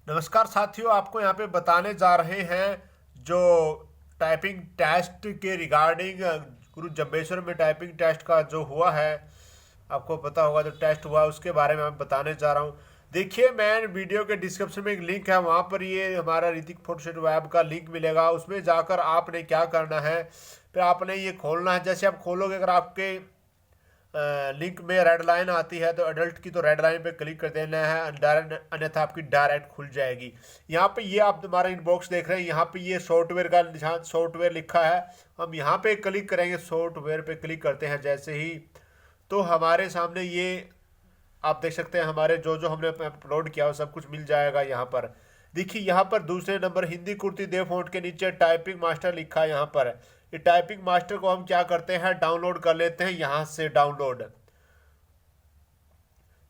नमस्कार साथियों, आपको यहाँ पे बताने जा रहे हैं जो टाइपिंग टेस्ट के रिगार्डिंग गुरु जम्बेश्वर में टाइपिंग टेस्ट का जो हुआ है। आपको पता होगा जो टेस्ट हुआ उसके बारे में मैं बताने जा रहा हूँ। देखिए, मैं वीडियो के डिस्क्रिप्शन में एक लिंक है, वहाँ पर ये हमारा ऋतिक फोटोशॉप वेब का लिंक मिलेगा। उसमें जाकर आपने क्या करना है, फिर आपने ये खोलना है। जैसे आप खोलोगे, अगर आपके लिंक में रेड लाइन आती है तो एडल्ट की तो रेड लाइन पे क्लिक कर देना है, डायरेक्ट, अन्यथा आपकी डायरेक्ट खुल जाएगी। यहाँ पे ये आप तुम्हारा इनबॉक्स देख रहे हैं, यहाँ पे ये सॉफ्टवेयर का निशान सॉफ्टवेयर लिखा है। हम यहाँ पे क्लिक करेंगे, सॉफ्टवेयर पे क्लिक करते हैं जैसे ही, तो हमारे सामने ये आप देख सकते हैं हमारे जो जो हमने अपलोड किया वो सब कुछ मिल जाएगा। यहाँ पर देखिए, यहाँ पर दूसरे नंबर हिंदी कुर्ती देव फॉन्ट के नीचे टाइपिंग मास्टर लिखा है। यहाँ पर ये टाइपिंग मास्टर को हम क्या करते हैं, डाउनलोड कर लेते हैं यहाँ से डाउनलोड।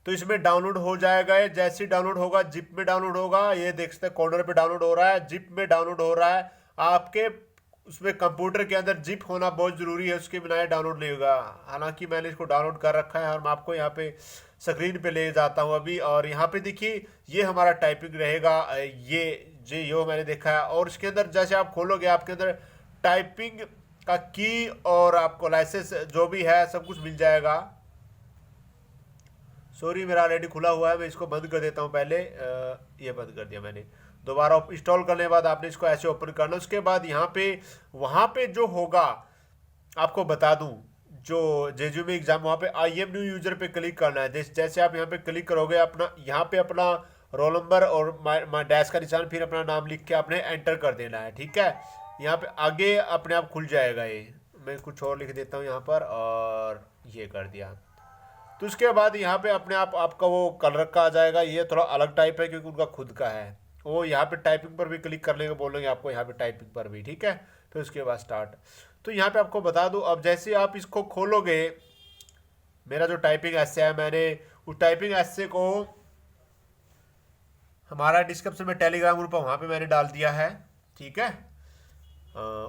तो इसमें डाउनलोड हो जाएगा। ये जैसे ही डाउनलोड होगा, जिप में डाउनलोड होगा। ये देख सकते हैं कॉर्नर पे डाउनलोड हो रहा है, जिप में डाउनलोड हो रहा है। आपके उसमें कंप्यूटर के अंदर जिप होना बहुत ज़रूरी है, उसके बिना ये डाउनलोड नहीं होगा। हालांकि मैंने इसको डाउनलोड कर रखा है और मैं आपको यहाँ पे स्क्रीन पे ले जाता हूँ अभी। और यहाँ पे देखिए, ये हमारा टाइपिंग रहेगा। ये यो मैंने देखा है। और इसके अंदर जैसे आप खोलोगे, आपके अंदर टाइपिंग का की और आपको लाइसेंस जो भी है सब कुछ मिल जाएगा। सॉरी, मेरा ऑलरेडी खुला हुआ है, मैं इसको बंद कर देता हूँ पहले। ये बंद कर दिया मैंने। दोबारा इंस्टॉल करने के बाद आपने इसको ऐसे ओपन करना। उसके बाद यहाँ पे वहाँ पे जो होगा, आपको बता दूं, जो जेजू में एग्जाम, वहाँ पे आई एम न्यू यूजर पे क्लिक करना है। जैसे आप यहाँ पे क्लिक करोगे, अपना यहाँ पे अपना रोल नंबर और माई डैश का निशान, फिर अपना नाम लिख के आपने एंटर कर देना है। ठीक है, यहाँ पे आगे अपने आप खुल जाएगा। ये मैं कुछ और लिख देता हूँ यहाँ पर, और ये कर दिया। तो उसके बाद यहाँ पे अपने आप आपका वो कलर का आ जाएगा। ये थोड़ा अलग टाइप है क्योंकि उनका खुद का है। वो यहाँ पे टाइपिंग पर भी क्लिक करने को बोलेंगे आपको, यहाँ पे टाइपिंग पर भी। ठीक है, फिर उसके बाद स्टार्ट। तो यहाँ पे आपको बता दूँ, अब जैसे आप इसको खोलोगे, मेरा जो टाइपिंग ऐसे है, मैंने उस टाइपिंग ऐसे को हमारा डिस्क्रिप्शन में टेलीग्राम ग्रुप है, वहाँ पे मैंने डाल दिया है। ठीक है,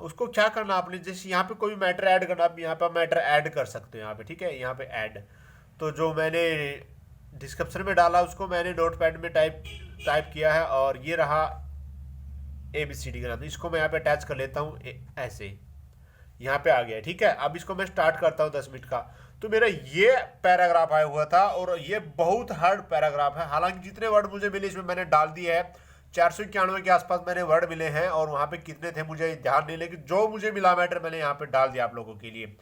उसको क्या करना आपने, जैसे यहाँ पे कोई भी मैटर ऐड करना, आप यहाँ पे मैटर ऐड कर सकते हो यहाँ पे। ठीक है, यहाँ पे ऐड, तो जो मैंने डिस्क्रिप्शन में डाला उसको मैंने नोटपैड में टाइप किया है, और ये रहा ABCD का नाम। इसको मैं यहाँ पे अटैच कर लेता हूँ ऐसे, यहाँ पे आ गया। ठीक है, अब इसको मैं स्टार्ट करता हूँ 10 मिनट का। तो मेरा ये पैराग्राफ आया हुआ था, और ये बहुत हार्ड पैराग्राफ है। हालांकि जितने वर्ड मुझे मिले इसमें मैंने डाल दिए हैं, 491 के आसपास मैंने वर्ड मिले हैं। और वहाँ पे कितने थे मुझे ध्यान नहीं, लेकिन जो मुझे मिला मैटर मैंने यहाँ पे डाल दिया आप लोगों के लिए।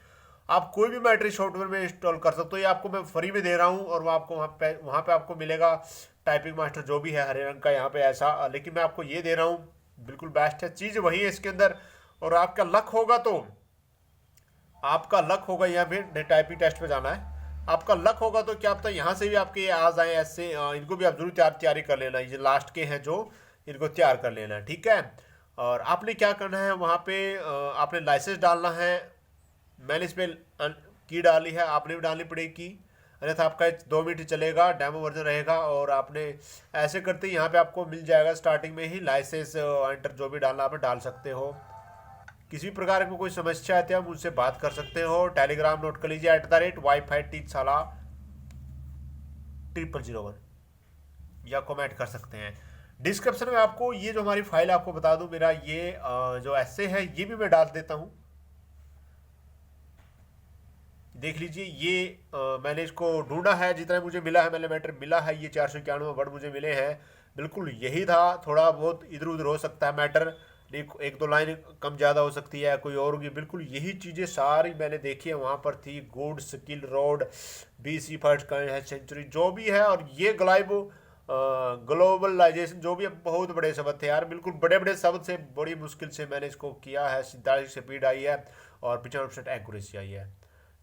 आप कोई भी मैट्रिक सॉफ्टवेयर में इंस्टॉल कर सकते हो, ये आपको मैं फ्री में दे रहा हूँ। और वो आपको वहाँ पे आपको मिलेगा टाइपिंग मास्टर जो भी है, हरे रंग का यहाँ पे ऐसा। लेकिन मैं आपको ये दे रहा हूँ, बिल्कुल बेस्ट है, चीज़ वही है इसके अंदर। और आपका लक होगा तो, आपका लक होगा, यहाँ पे टाइपिंग टेस्ट पे जाना है। आपका लक होगा तो क्या पता यहाँ से भी आपके ये आ जाए ऐसे। इनको भी आप जरूर तैयारी कर लेना। ये लास्ट के हैं जो, इनको तैयार कर लेना। ठीक है, और आपने क्या करना है, वहाँ पे आपने लाइसेंस डालना है। मैंने इस पर की डाली है, आपने भी डालनी पड़ेगी की, अन्यथा आपका 2 मिनट चलेगा, डेमो वर्जन रहेगा। और आपने ऐसे करते ही यहाँ पे आपको मिल जाएगा स्टार्टिंग में ही लाइसेंस एंटर, जो भी डालना आप डाल सकते हो। किसी भी प्रकार की कोई समस्या आती है आप मुझसे बात कर सकते हो। टेलीग्राम नोट कर लीजिए, @wifi टीचशाला 0001, या कमेंट कर सकते हैं। डिस्क्रिप्शन में आपको ये जो हमारी फाइल, आपको बता दूं, मेरा ये जो ऐसे है ये भी मैं डाल देता हूँ। देख लीजिए, ये मैंने इसको ढूंढा है, जितना मुझे मिला है, मैंने मैटर मिला है, ये 491 वर्ड मुझे मिले हैं। बिल्कुल यही था, थोड़ा बहुत इधर उधर हो सकता है मैटर, एक दो लाइन कम ज़्यादा हो सकती है, कोई और होगी। बिल्कुल यही चीज़ें सारी मैंने देखी है, वहाँ पर थी। Good skill road, BC first century जो भी है, और ये ग्लोबलाइजेशन जो भी है, बहुत बड़े शब्द थे यार। बिल्कुल बड़े बड़े शब्द से बड़ी मुश्किल से मैंने इसको किया है। 47 स्पीड आई है और 95% एक्यूरेसी आई है।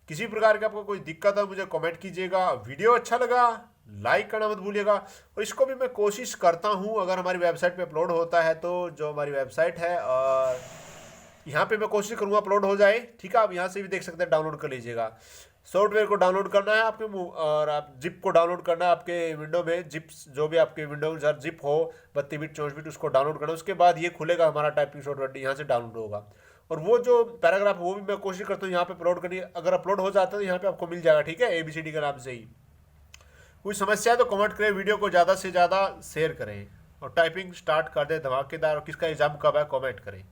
किसी प्रकार की आपको कोई दिक्कत है मुझे कमेंट कीजिएगा। वीडियो अच्छा लगा लाइक करना मत भूलिएगा। और इसको भी मैं कोशिश करता हूँ, अगर हमारी वेबसाइट पे अपलोड होता है तो, जो हमारी वेबसाइट है, और यहाँ पे मैं कोशिश करूँगा अपलोड हो जाए। ठीक है, आप यहाँ से भी देख सकते हैं, डाउनलोड कर लीजिएगा। सॉफ्टवेयर को डाउनलोड करना है आपके, और आप जिप को डाउनलोड करना है आपके विंडो में। जिप जो भी आपके विंडो में सर जिप हो 32 बिट 64 बिट, उसको डाउनलोड करना। उसके बाद ये खुलेगा हमारा टाइपिंग सॉफ्टवेयर, यहाँ से डाउनलोड होगा। और वो जो पैराग्राफ वो भी मैं कोशिश करता हूँ यहाँ पे अपलोड करनी। अगर अपलोड हो जाता है तो यहाँ पे आपको मिल जाएगा। ठीक है, ABCD के नाम से ही। कोई समस्या है तो कमेंट करें, वीडियो को ज़्यादा से ज़्यादा शेयर करें। और टाइपिंग स्टार्ट कर दे धमाकेदार। और किसका एग्जाम कब है कमेंट करें।